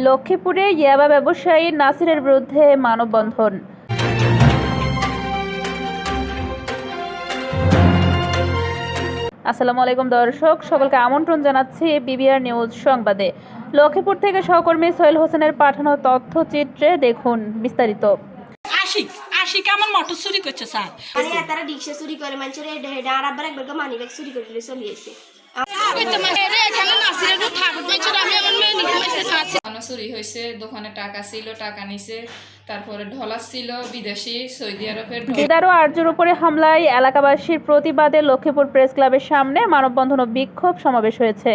লক্ষ্মীপুরে ইয়াবা ব্যবসায়ী নাসিরের বিরুদ্ধে মানববন্ধন। আসসালামু আলাইকুম দর্শক, সকলকে আমন্ত্রণ জানাচ্ছি বিবিআর নিউজ সংবাদে। লক্ষ্মীপুর থেকে সহকর্মী সোহেল হোসেনের পাঠানো তথ্যচিত্রে দেখুন বিস্তারিত। আশিক আমার মোটর চুরি করছে স্যার। তারা রিক্সা চুরি করে মানুষের আর আবার একবার মানি ব্যাগ চুরি করে চলিয়েছে। চুরি হয়েছে, দোকানে টাকা ছিল, টাকা নিছে, তারপরে ঢলা ছিল বিদেশি সৌদি আরবের। দিদার ও আরজুর উপরে হামলায় এলাকাবাসীর প্রতিবাদে লক্ষ্মীপুর প্রেস ক্লাবের সামনে মানববন্ধন ও বিক্ষোভ সমাবেশ হয়েছে।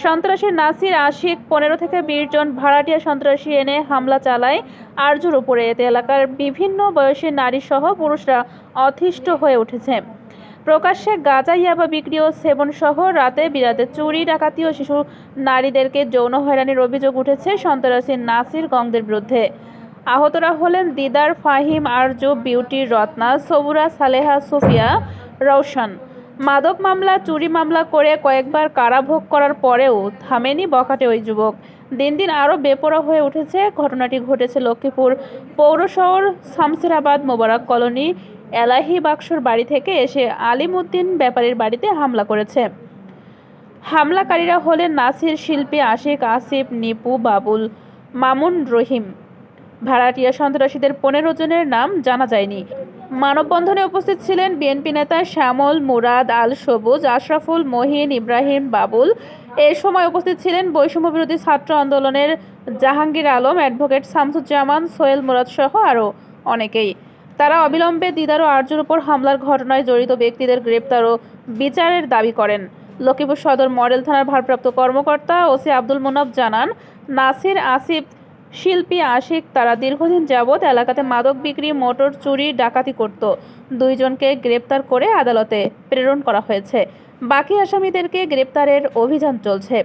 সন্ত্রাসী নাসির আশিক 15 থেকে 20 জন ভাড়াটিয়া সন্ত্রাসী এনে হামলা চালায় আরজুর উপরে। এতে এলাকার বিভিন্ন বয়সী নারী সহ পুরুষরা অতিষ্ঠ হয়ে উঠেছে। প্রকাশ্যে গাঁজা, ইয়াবা বিক্রি ও সেবন সহ রাতে বিরাতে চুরি, ডাকাতি ও শিশু নারীদেরকে যৌন হয়রানির অভিযোগ উঠেছে সন্ত্রাসী নাসির গংদের বিরুদ্ধে। আহতরা হলেন দিদার, ফাহিম, আরজু, বিউটি, রত্না, সবুরা, সালেহা, সুফিয়া, রওশন। মাদক মামলা, চুরি মামলা করে কয়েকবার কারাভোগ করার পরেও থামেনি বখাটে ওই যুবক। দিন দিন আরও বেপরোয়া হয়ে উঠেছে। ঘটনাটি ঘটেছে লক্ষ্মীপুর পৌর শহর শামসেরাবাদ মোবারক কলোনি এলাহি বাক্সর বাড়ি থেকে এসে আলিমউদ্দিন ব্যাপারীর বাড়িতে হামলা করেছে। হামলাকারীরা হলেন নাসির, শিল্পী, আশিক, আসিফ, নিপু, বাবুল, মামুন, রহিম। ভাড়াটিয়া সন্ত্রাসীদের 15 জনের নাম জানা যায়নি। মানববন্ধনে উপস্থিত ছিলেন বিএনপি নেতা শ্যামল, মুরাদ, আল সবুজ, আশরাফুল, মহিন, ইব্রাহিম, বাবুল। এ সময় উপস্থিত ছিলেন বৈষম্য বিরোধী ছাত্র আন্দোলনের জাহাঙ্গীর আলম, অ্যাডভোকেট শামসুজ্জামান, সোহেল মুরাদ সহ আরও অনেকেই। তারা অবিলম্বে দিদার ও আরজুর উপর হামলার ঘটনায় জড়িত ব্যক্তিদের গ্রেপ্তার ও বিচারের দাবি করেন। লক্ষ্মীপুর সদর মডেল থানার ভারপ্রাপ্ত কর্মকর্তা ওসি আব্দুল মুনাফ জানান, নাসির, আসিফ, শিল্পী, আশিক তারা দীর্ঘদিন যাবৎ এলাকাতে মাদক বিক্রি, মোটর চুরি, ডাকাতি করত। 2 জনকে গ্রেপ্তার করে আদালতে প্রেরণ করা হয়েছে। বাকি আসামিদেরকে গ্রেপ্তারের অভিযান চলছে।